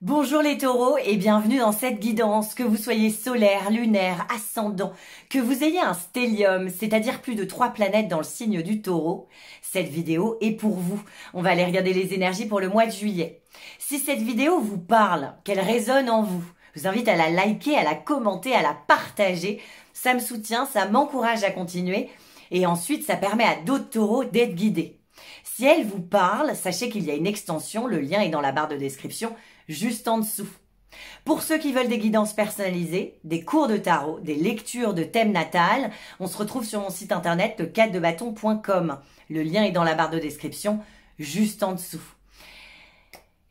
Bonjour les taureaux et bienvenue dans cette guidance, que vous soyez solaire, lunaire, ascendant, que vous ayez un stellium, c'est-à-dire plus de 3 planètes dans le signe du taureau. Cette vidéo est pour vous. On va aller regarder les énergies pour le mois de juillet. Si cette vidéo vous parle, qu'elle résonne en vous, je vous invite à la liker, à la commenter, à la partager. Ça me soutient, ça m'encourage à continuer et ensuite ça permet à d'autres taureaux d'être guidés. Si elle vous parle, sachez qu'il y a une extension, le lien est dans la barre de description, juste en dessous. Pour ceux qui veulent des guidances personnalisées, des cours de tarot, des lectures de thème natal, on se retrouve sur mon site internet le4debâton.com. Le lien est dans la barre de description, juste en dessous.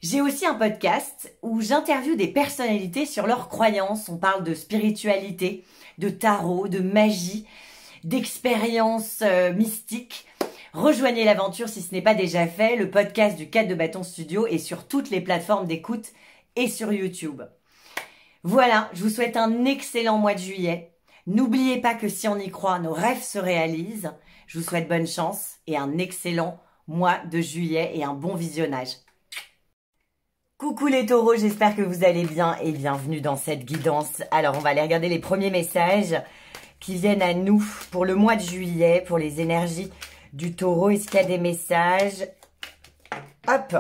J'ai aussi un podcast où j'interviewe des personnalités sur leurs croyances. On parle de spiritualité, de tarot, de magie, d'expériences mystiques. Rejoignez l'aventure si ce n'est pas déjà fait. Le podcast du 4 de Bâton Studio est sur toutes les plateformes d'écoute et sur YouTube. Voilà, je vous souhaite un excellent mois de juillet. N'oubliez pas que si on y croit, nos rêves se réalisent. Je vous souhaite bonne chance et un excellent mois de juillet et un bon visionnage. Coucou les taureaux, j'espère que vous allez bien et bienvenue dans cette guidance. Alors, on va aller regarder les premiers messages qui viennent à nous pour le mois de juillet, pour les énergies du taureau. Est-ce qu'il y a des messages? Hop,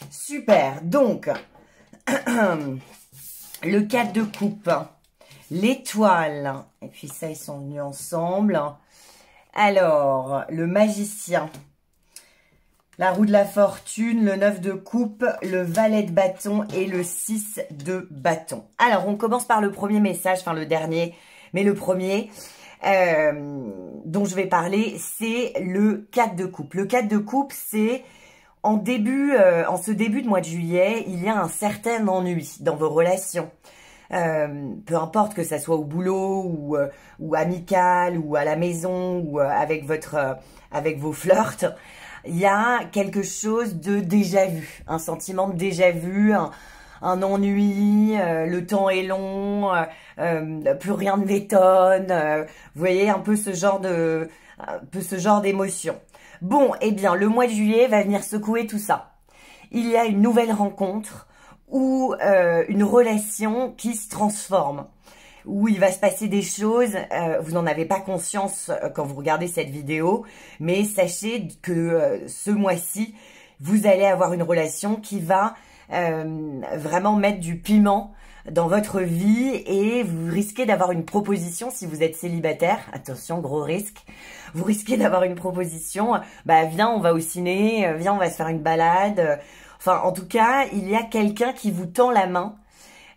super. Donc, le 4 de coupe, l'étoile, et puis ça, ils sont venus ensemble. Alors, le magicien, la roue de la fortune, le 9 de coupe, le valet de bâton et le 6 de bâton. Alors, on commence par le premier message, enfin le dernier, mais le premier dont je vais parler, c'est le 4 de coupe. Le 4 de coupe, c'est en ce début de mois de juillet, il y a un certain ennui dans vos relations. Peu importe que ça soit au boulot ou amical ou à la maison ou avec vos flirts, il y a quelque chose de déjà vu, un sentiment de déjà vu, un ennui, le temps est long, plus rien ne m'étonne, vous voyez un peu ce genre d'émotion. Bon, eh bien, le mois de juillet va venir secouer tout ça. Il y a une nouvelle rencontre ou une relation qui se transforme, où il va se passer des choses, vous n'en avez pas conscience quand vous regardez cette vidéo, mais sachez que ce mois-ci, vous allez avoir une relation qui va vraiment mettre du piment dans votre vie et vous risquez d'avoir une proposition si vous êtes célibataire. Attention, gros risque. Vous risquez d'avoir une proposition. Bah, viens, on va au ciné. Viens, on va se faire une balade. Enfin, en tout cas, il y a quelqu'un qui vous tend la main.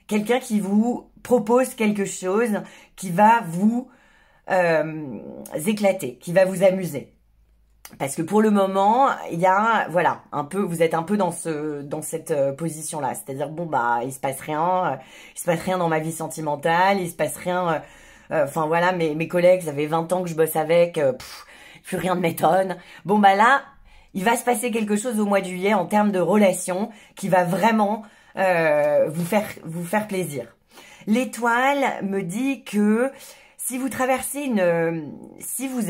Quelqu'un qui vous propose quelque chose qui va vous éclater, qui va vous amuser. Parce que pour le moment, il y a, voilà, vous êtes un peu dans cette position-là. C'est-à-dire, bon, bah, il se passe rien dans ma vie sentimentale, il se passe rien, enfin, voilà, mes collègues, ça fait 20 ans que je bosse avec, plus rien ne m'étonne. Bon, bah là, il va se passer quelque chose au mois de juillet en termes de relation qui va vraiment vous faire plaisir. L'étoile me dit que si vous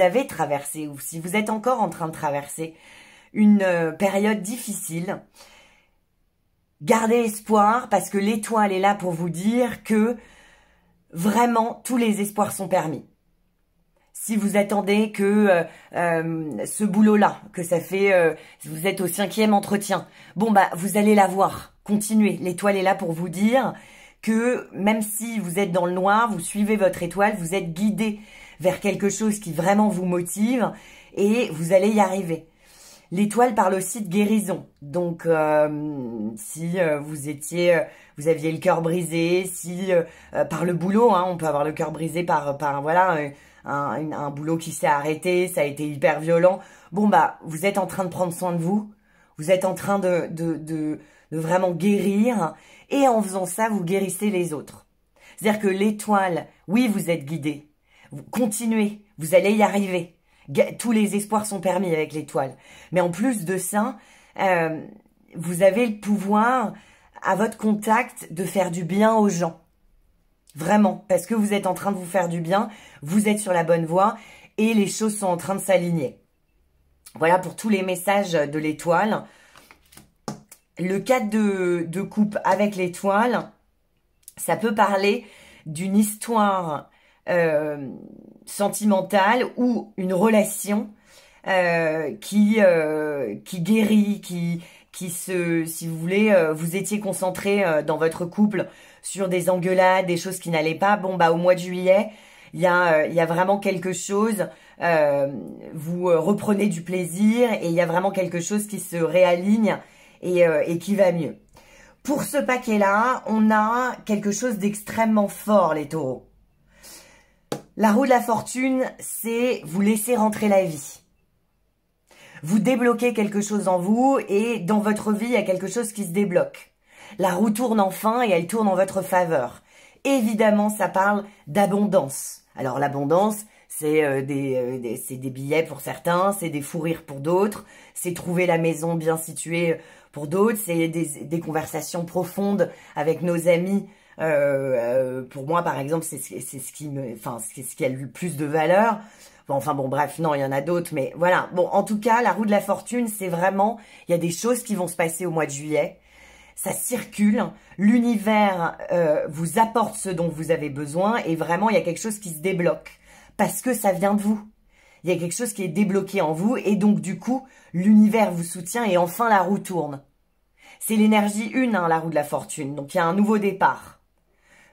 avez traversé ou si vous êtes encore en train de traverser une période difficile, gardez espoir parce que l'étoile est là pour vous dire que vraiment tous les espoirs sont permis. Si vous attendez que ce boulot-là, que ça fait, vous êtes au 5e entretien, bon bah vous allez l'avoir. Continuez. L'étoile est là pour vous dire que même si vous êtes dans le noir, vous suivez votre étoile, vous êtes guidé vers quelque chose qui vraiment vous motive et vous allez y arriver. L'étoile parle aussi de guérison. Donc, si vous aviez le cœur brisé, si par le boulot, hein, on peut avoir le cœur brisé par voilà un boulot qui s'est arrêté, ça a été hyper violent. Bon bah, vous êtes en train de prendre soin de vous, vous êtes en train de vraiment guérir. Et en faisant ça, vous guérissez les autres. C'est-à-dire que l'étoile, oui, vous êtes guidé. Continuez, vous allez y arriver. Tous les espoirs sont permis avec l'étoile. Mais en plus de ça, vous avez le pouvoir, à votre contact, de faire du bien aux gens. Vraiment, parce que vous êtes en train de vous faire du bien, vous êtes sur la bonne voie et les choses sont en train de s'aligner. Voilà pour tous les messages de l'étoile. le 4 de coupe avec l'étoile, ça peut parler d'une histoire sentimentale ou une relation qui guérit, si vous voulez, vous étiez concentré dans votre couple sur des engueulades, des choses qui n'allaient pas. Bon, bah au mois de juillet, il y a vraiment quelque chose. Vous reprenez du plaisir et il y a vraiment quelque chose qui se réaligne et qui va mieux. Pour ce paquet-là, on a quelque chose d'extrêmement fort, les taureaux. La roue de la fortune, c'est vous laisser rentrer la vie. Vous débloquez quelque chose en vous et dans votre vie, il y a quelque chose qui se débloque. La roue tourne enfin et elle tourne en votre faveur. Évidemment, ça parle d'abondance. Alors l'abondance, c'est des billets pour certains, c'est des fous rires pour d'autres, c'est trouver la maison bien située pour d'autres, c'est des conversations profondes avec nos amis. Pour moi, par exemple, c'est ce qui a le plus de valeur. Bon, enfin bon, bref, non, il y en a d'autres, mais voilà. Bon, en tout cas, la roue de la fortune, c'est vraiment, il y a des choses qui vont se passer au mois de juillet. Ça circule, l'univers vous apporte ce dont vous avez besoin et vraiment, il y a quelque chose qui se débloque parce que ça vient de vous. Il y a quelque chose qui est débloqué en vous et donc, du coup, l'univers vous soutient et enfin, la roue tourne. C'est l'énergie 1, hein, la roue de la fortune. Donc, il y a un nouveau départ.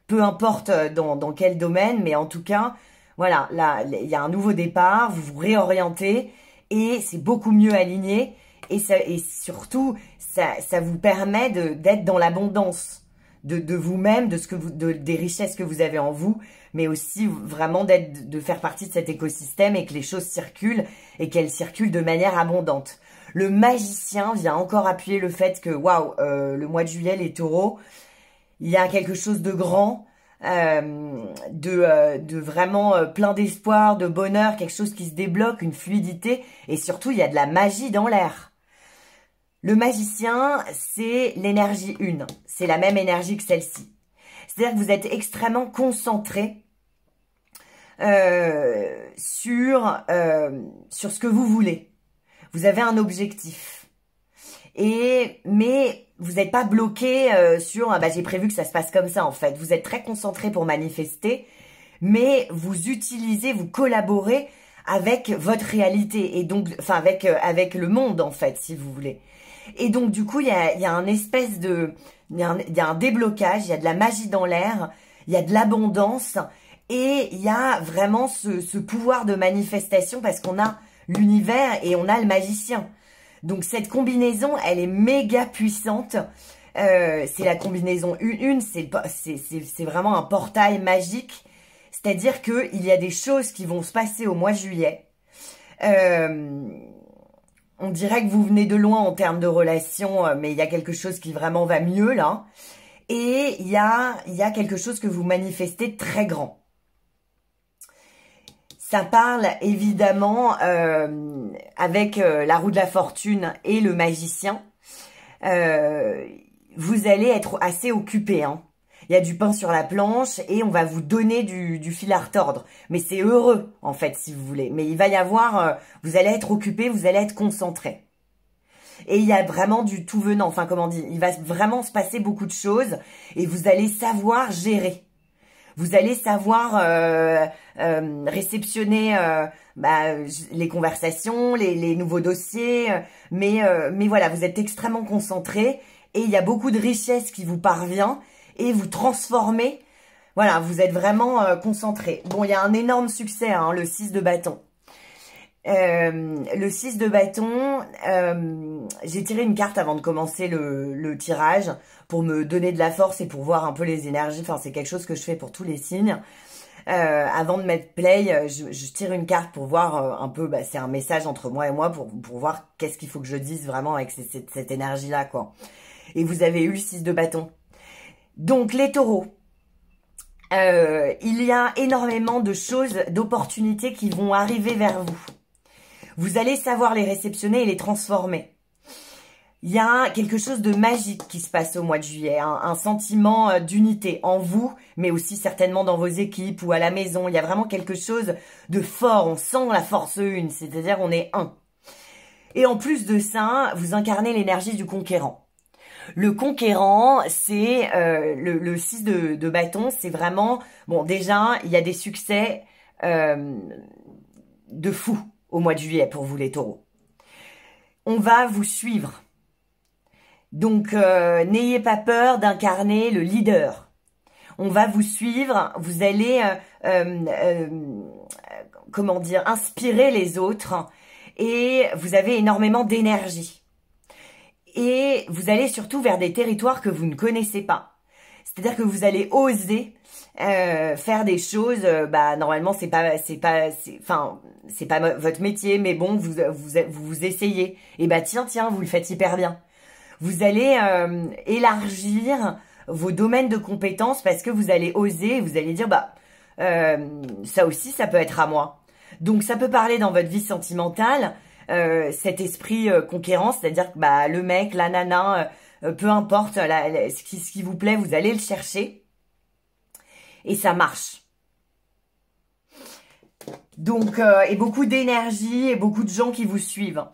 Peu importe dans quel domaine, mais en tout cas, voilà, là, il y a un nouveau départ, vous vous réorientez et c'est beaucoup mieux aligné et surtout, ça vous permet d'être dans l'abondance de vous-même, des richesses que vous avez en vous, mais aussi vraiment de faire partie de cet écosystème et que les choses circulent et qu'elles circulent de manière abondante. Le magicien vient encore appuyer le fait que, waouh, le mois de juillet, les taureaux, il y a quelque chose de grand, de vraiment plein d'espoir, de bonheur, quelque chose qui se débloque, une fluidité, et surtout, il y a de la magie dans l'air. Le magicien, c'est l'énergie 1, c'est la même énergie que celle-ci. C'est-à-dire que vous êtes extrêmement concentré sur ce que vous voulez. Vous avez un objectif. Mais vous n'êtes pas bloqué sur bah, j'ai prévu que ça se passe comme ça en fait. Vous êtes très concentré pour manifester, mais vous collaborez avec votre réalité et donc enfin avec le monde en fait si vous voulez. Et donc du coup il y a un espèce de il y a un déblocage, il y a de la magie dans l'air, il y a de l'abondance et il y a vraiment ce pouvoir de manifestation parce qu'on a l'univers et on a le magicien. Donc cette combinaison, elle est méga puissante. C'est la combinaison 1, c'est vraiment un portail magique. C'est-à-dire qu'il y a des choses qui vont se passer au mois de juillet. On dirait que vous venez de loin en termes de relations, mais il y a quelque chose qui vraiment va mieux là. Et il y a quelque chose que vous manifestez de très grand. Ça parle évidemment avec la roue de la fortune et le magicien. Vous allez être assez occupé. Hein. Il y a du pain sur la planche et on va vous donner du fil à retordre. Mais c'est heureux en fait si vous voulez. Mais il va y avoir, vous allez être occupé, vous allez être concentré. Et il y a vraiment du tout venant. Enfin comment dire, il va vraiment se passer beaucoup de choses et vous allez savoir gérer. Vous allez savoir réceptionner les conversations, les nouveaux dossiers, mais voilà, vous êtes extrêmement concentré et il y a beaucoup de richesse qui vous parvient et vous transformez. Voilà, vous êtes vraiment concentré. Bon, il y a un énorme succès, hein, le 6 de bâton. Le 6 de bâton, j'ai tiré une carte avant de commencer le tirage pour me donner de la force et pour voir un peu les énergies. Enfin, c'est quelque chose que je fais pour tous les signes. Avant de mettre play, je tire une carte pour voir un peu, bah, c'est un message entre moi et moi pour voir qu'est-ce qu'il faut que je dise vraiment avec cette énergie-là, quoi. Et vous avez eu le 6 de bâton. Donc, les taureaux. Il y a énormément de choses, d'opportunités qui vont arriver vers vous. Vous allez savoir les réceptionner et les transformer. Il y a quelque chose de magique qui se passe au mois de juillet, un sentiment d'unité en vous, mais aussi certainement dans vos équipes ou à la maison. Il y a vraiment quelque chose de fort, on sent la force 1, c'est-à-dire on est un. Et en plus de ça, vous incarnez l'énergie du conquérant. Le conquérant, c'est le 6 de bâton, c'est vraiment... Bon, déjà, il y a des succès de fou au mois de juillet pour vous les taureaux. On va vous suivre. Donc, n'ayez pas peur d'incarner le leader. On va vous suivre, vous allez, comment dire, inspirer les autres et vous avez énormément d'énergie. Et vous allez surtout vers des territoires que vous ne connaissez pas. C'est-à-dire que vous allez oser faire des choses. Normalement c'est pas votre métier, mais bon vous essayez. Et tiens vous le faites hyper bien. Vous allez élargir vos domaines de compétences parce que vous allez oser. Vous allez dire ça aussi ça peut être à moi. Donc ça peut parler dans votre vie sentimentale. Cet esprit conquérant, c'est-à-dire que le mec, la nana, peu importe ce qui vous plaît, vous allez le chercher et ça marche. Donc et beaucoup d'énergie et beaucoup de gens qui vous suivent.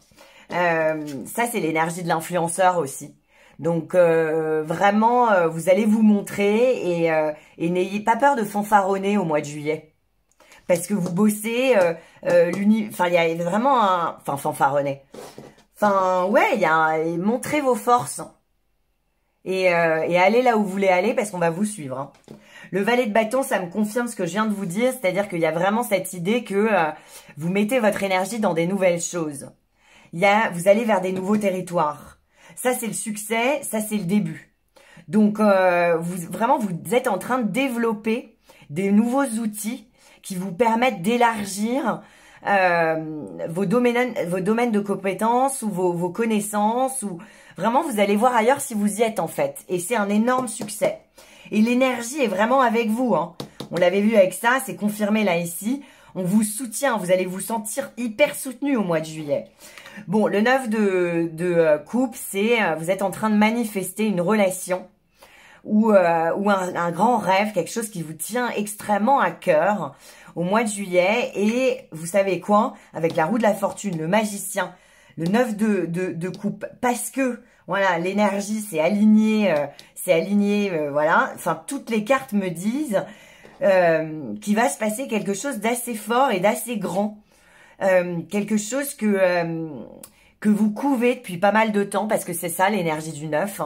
Ça c'est l'énergie de l'influenceur aussi. Donc vraiment vous allez vous montrer et n'ayez pas peur de fanfaronner au mois de juillet. Parce que vous bossez, il y a vraiment un... Enfin, fanfaronner. Montrez vos forces. Et allez là où vous voulez aller parce qu'on va vous suivre. Hein. Le valet de bâton, ça me confirme ce que je viens de vous dire. C'est-à-dire qu'il y a vraiment cette idée que vous mettez votre énergie dans des nouvelles choses. Vous allez vers des nouveaux territoires. Ça, c'est le succès. Ça, c'est le début. Donc, vous êtes en train de développer des nouveaux outils qui vous permettent d'élargir vos domaines de compétences ou vos connaissances. Ou vraiment, vous allez voir ailleurs si vous y êtes en fait. Et c'est un énorme succès. Et l'énergie est vraiment avec vous. Hein. On l'avait vu avec ça, c'est confirmé là ici. On vous soutient, vous allez vous sentir hyper soutenu au mois de juillet. Bon, le 9 de coupe, c'est vous êtes en train de manifester une relation ou un grand rêve, quelque chose qui vous tient extrêmement à cœur au mois de juillet. Et vous savez quoi? Avec la roue de la fortune, le magicien, le 9 de coupe, parce que voilà, l'énergie s'est alignée, voilà. Enfin, toutes les cartes me disent qu'il va se passer quelque chose d'assez fort et d'assez grand. Quelque chose que vous couvez depuis pas mal de temps, parce que c'est ça l'énergie du 9.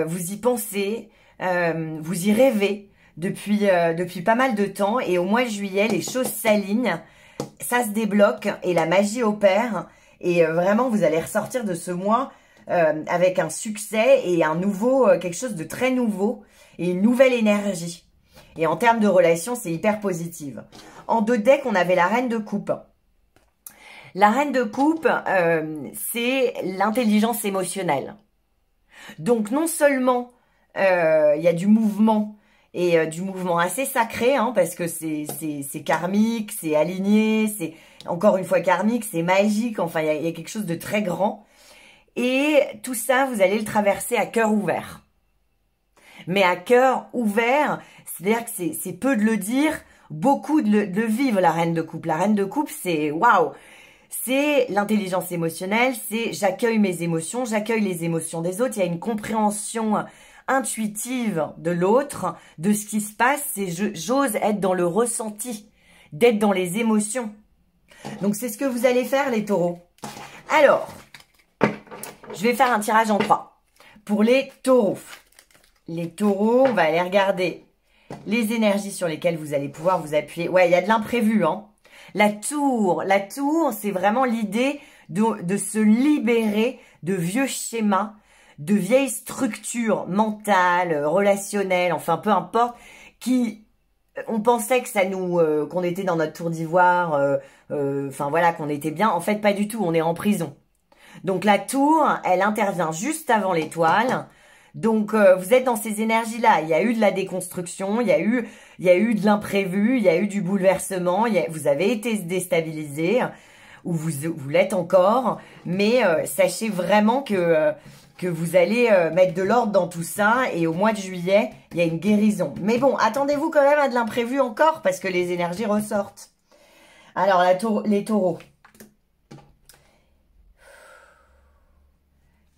Vous y pensez, vous y rêvez depuis pas mal de temps, et au mois de juillet, les choses s'alignent, ça se débloque et la magie opère, et vraiment vous allez ressortir de ce mois avec un succès et un nouveau, quelque chose de très nouveau et une nouvelle énergie. Et en termes de relations, c'est hyper positive. En 2 decks, on avait la reine de coupe. La reine de coupe, c'est l'intelligence émotionnelle. Donc non seulement il y a du mouvement et du mouvement assez sacré, hein, parce que c'est karmique, c'est aligné, c'est encore une fois karmique, c'est magique, enfin il y a quelque chose de très grand. Et tout ça, vous allez le traverser à cœur ouvert. Mais à cœur ouvert, c'est-à-dire que c'est peu de le dire, beaucoup de le vivre, la reine de coupe. La reine de coupe, c'est waouh! C'est l'intelligence émotionnelle, c'est j'accueille mes émotions, j'accueille les émotions des autres. Il y a une compréhension intuitive de l'autre, de ce qui se passe. C'est j'ose être dans le ressenti, d'être dans les émotions. Donc c'est ce que vous allez faire les taureaux. Alors, je vais faire un tirage en 3 pour les taureaux. Les taureaux, on va aller regarder les énergies sur lesquelles vous allez pouvoir vous appuyer. Ouais, il y a de l'imprévu, hein. La tour, c'est vraiment l'idée de se libérer de vieux schémas, de vieilles structures mentales, relationnelles, enfin peu importe, on pensait que ça nous, qu'on était dans notre tour d'ivoire, enfin voilà, qu'on était bien. En fait, pas du tout, on est en prison. Donc la tour, elle intervient juste avant l'étoile. Donc vous êtes dans ces énergies-là. Il y a eu de la déconstruction, il y a eu de l'imprévu, il y a eu du bouleversement. Vous avez été déstabilisé, ou vous l'êtes encore. Mais sachez vraiment que vous allez mettre de l'ordre dans tout ça. Et au mois de juillet, il y a une guérison. Mais bon, attendez-vous quand même à de l'imprévu encore, parce que les énergies ressortent. Alors les taureaux.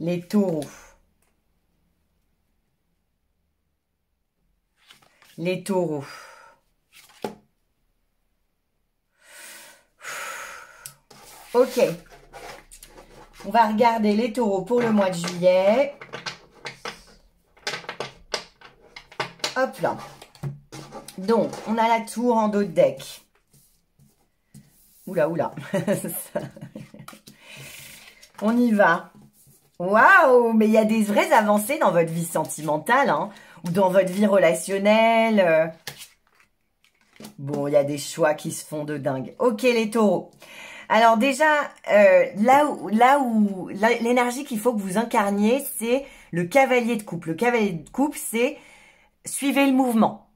Les taureaux. les taureaux. Ok. On va regarder les taureaux pour le mois de juillet. Hop là. Donc, on a la tour en dos de deck. Oula, oula. On y va. Waouh, mais il y a des vraies avancées dans votre vie sentimentale, hein, ou dans votre vie relationnelle. Bon, il y a des choix qui se font de dingue. Ok, les taureaux. Alors déjà, là où l'énergie qu'il faut que vous incarniez, c'est le cavalier de coupe. Le cavalier de coupe, c'est suivez le mouvement.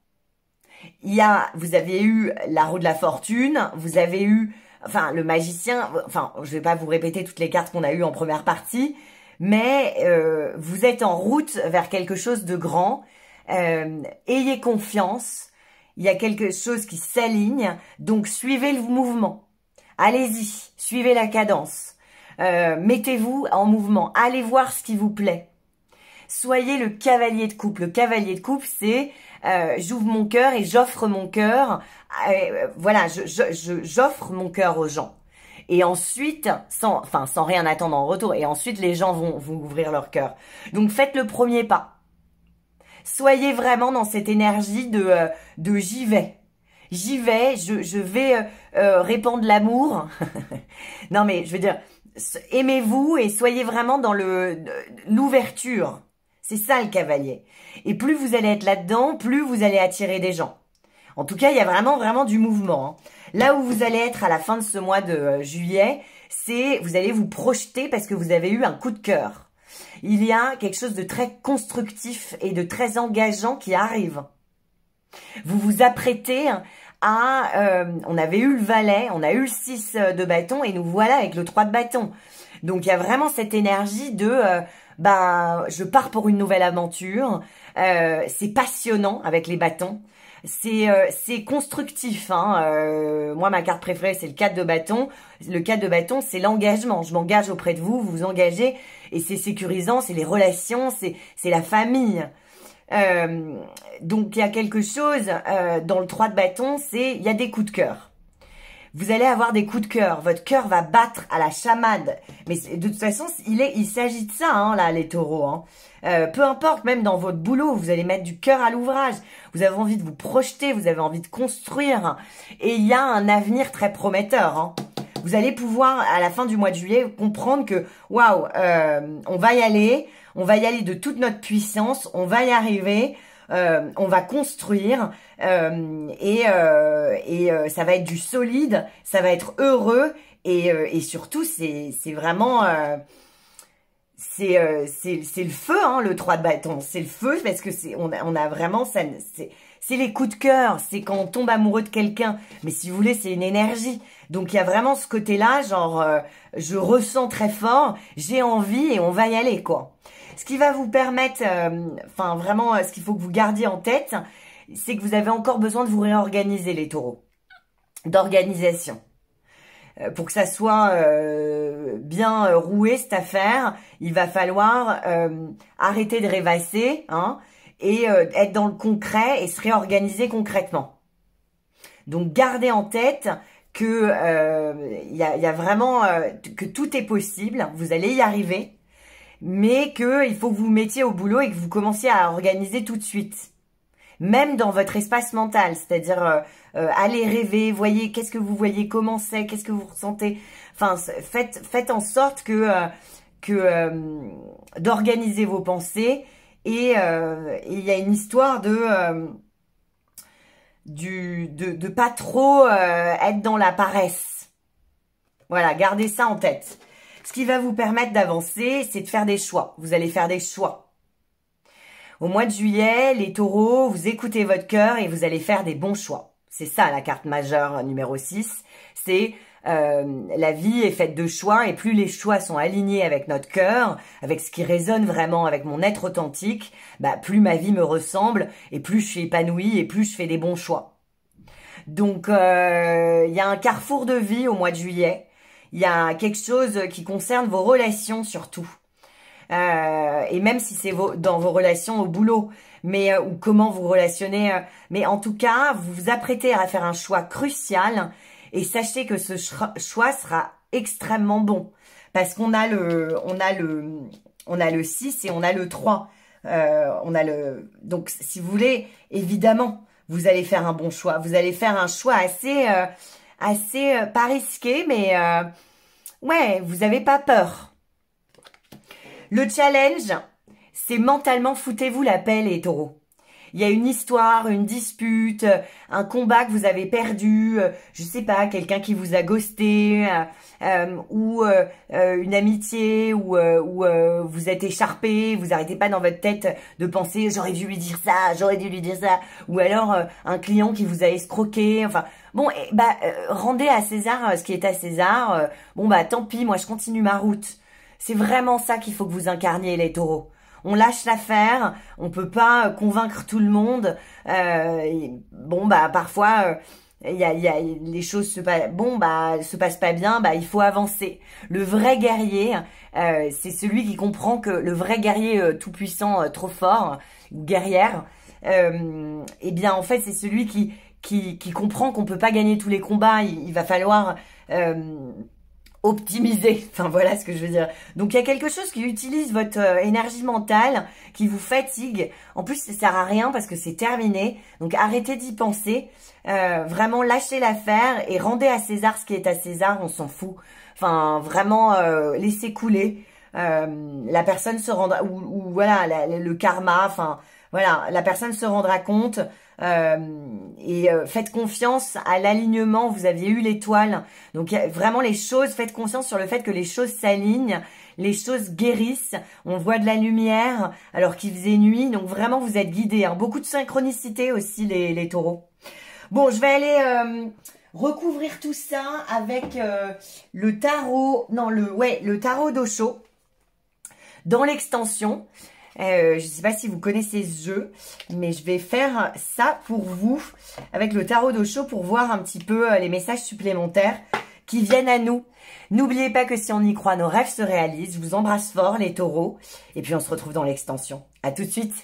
Vous avez eu la roue de la fortune, vous avez eu, enfin, le magicien, enfin, je vais pas vous répéter toutes les cartes qu'on a eues en première partie, mais vous êtes en route vers quelque chose de grand. Ayez confiance, il y a quelque chose qui s'aligne, donc suivez le mouvement. Allez-y, suivez la cadence. Mettez-vous en mouvement, allez voir ce qui vous plaît. Soyez le cavalier de coupe. Le cavalier de coupe, c'est j'ouvre mon cœur et j'offre mon cœur. Voilà, j'offre mon cœur aux gens. Et ensuite, sans rien attendre en retour, et ensuite les gens vont ouvrir leur cœur. Donc faites le premier pas. Soyez vraiment dans cette énergie de j'y vais. J'y vais, je vais répandre l'amour. Non mais je veux dire, aimez-vous et soyez vraiment dans l'ouverture. C'est ça le cavalier. Et plus vous allez être là-dedans, plus vous allez attirer des gens. En tout cas, il y a vraiment du mouvement, hein. Là où vous allez être à la fin de ce mois de juillet, c'est vous allez vous projeter parce que vous avez eu un coup de cœur. Il y a quelque chose de très constructif et de très engageant qui arrive. Vous vous apprêtez à... on avait eu le valet, on a eu le 6 de bâton et nous voilà avec le 3 de bâton. Donc il y a vraiment cette énergie de... je pars pour une nouvelle aventure. C'est passionnant avec les bâtons. C'est constructif, hein. Moi, ma carte préférée, c'est le 4 de bâton. Le 4 de bâton, c'est l'engagement. Je m'engage auprès de vous, vous vous engagez. Et c'est sécurisant, c'est les relations, c'est la famille. Donc, il y a quelque chose dans le 3 de bâton, il y a des coups de cœur. Vous allez avoir des coups de cœur. Votre cœur va battre à la chamade. Mais de toute façon, il s'agit de ça, hein, là, les taureaux, hein. Peu importe, même dans votre boulot, vous allez mettre du cœur à l'ouvrage. Vous avez envie de vous projeter, vous avez envie de construire. Et il y a un avenir très prometteur, hein. Vous allez pouvoir, à la fin du mois de juillet, comprendre que, waouh, on va y aller de toute notre puissance, on va y arriver, on va construire, et ça va être du solide, ça va être heureux, et surtout, c'est vraiment... c'est le feu, hein, le 3 de bâton. C'est le feu parce que on a vraiment ça. C'est les coups de cœur. C'est quand on tombe amoureux de quelqu'un. Mais si vous voulez, c'est une énergie. Donc il y a vraiment ce côté-là, genre je ressens très fort, j'ai envie et on va y aller, quoi. Ce qui va vous permettre, vraiment, ce qu'il faut que vous gardiez en tête, c'est que vous avez encore besoin de vous réorganiser, les taureaux, d'organisation. Pour que ça soit bien roué, cette affaire, il va falloir arrêter de rêvasser, hein, et être dans le concret et se réorganiser concrètement. Donc, gardez en tête que y a vraiment que tout est possible, vous allez y arriver, mais qu'il faut que vous vous mettiez au boulot et que vous commenciez à organiser tout de suite. Même dans votre espace mental, c'est-à-dire allez rêver, voyez qu'est-ce que vous voyez, comment c'est, qu'est-ce que vous ressentez. Enfin, faites en sorte que d'organiser vos pensées et il y a une histoire de pas trop être dans la paresse. Voilà, gardez ça en tête. Ce qui va vous permettre d'avancer, c'est de faire des choix. Vous allez faire des choix. Au mois de juillet, les taureaux, vous écoutez votre cœur et vous allez faire des bons choix. C'est ça la carte majeure numéro 6. C'est la vie est faite de choix et plus les choix sont alignés avec notre cœur, avec ce qui résonne vraiment avec mon être authentique, plus ma vie me ressemble et plus je suis épanouie et plus je fais des bons choix. Donc, il y a un carrefour de vie au mois de juillet. Il y a quelque chose qui concerne vos relations surtout. et même si c'est dans vos relations au boulot, mais ou comment vous relationnez. Mais en tout cas, vous vous apprêtez à faire un choix crucial et sachez que ce choix sera extrêmement bon parce qu'on a le 6 et on a le 3. Donc, si vous voulez, évidemment, vous allez faire un bon choix. Vous allez faire un choix assez pas risqué, mais ouais, vous n'avez pas peur. Le challenge, c'est mentalement foutez-vous la paix, les taureaux. Il y a une histoire, une dispute, un combat que vous avez perdu, je sais pas, quelqu'un qui vous a ghosté, ou une amitié, ou vous êtes écharpé, vous arrêtez pas dans votre tête de penser j'aurais dû lui dire ça, j'aurais dû lui dire ça, ou alors un client qui vous a escroqué, enfin bon, rendez à César ce qui est à César. Bon bah tant pis, moi je continue ma route. C'est vraiment ça qu'il faut que vous incarniez, les taureaux. On lâche l'affaire, on peut pas convaincre tout le monde. Bon bah parfois les choses se passent pas bien, bah il faut avancer. Le vrai guerrier, c'est celui qui comprend que le vrai guerrier tout puissant, trop fort, guerrière, eh bien en fait c'est celui qui comprend qu'on peut pas gagner tous les combats. Il va falloir optimiser, enfin voilà ce que je veux dire. Donc il y a quelque chose qui utilise votre énergie mentale, qui vous fatigue. En plus ça sert à rien parce que c'est terminé. Donc arrêtez d'y penser. Vraiment lâchez l'affaire et rendez à César ce qui est à César, on s'en fout. Enfin vraiment laissez couler. La personne se rendra, ou voilà le karma, enfin voilà, la personne se rendra compte. Faites confiance à l'alignement, vous aviez eu l'étoile, donc vraiment les choses, faites confiance sur le fait que les choses s'alignent, les choses guérissent, on voit de la lumière alors qu'il faisait nuit, donc vraiment vous êtes guidés, hein. Beaucoup de synchronicité aussi les taureaux. Bon, je vais aller recouvrir tout ça avec le tarot, non le tarot d'Osho dans l'extension. Je ne sais pas si vous connaissez ce jeu, mais je vais faire ça pour vous avec le tarot d'Osho pour voir un petit peu les messages supplémentaires qui viennent à nous. N'oubliez pas que si on y croit, nos rêves se réalisent. Je vous embrasse fort les taureaux et puis on se retrouve dans l'extension. À tout de suite.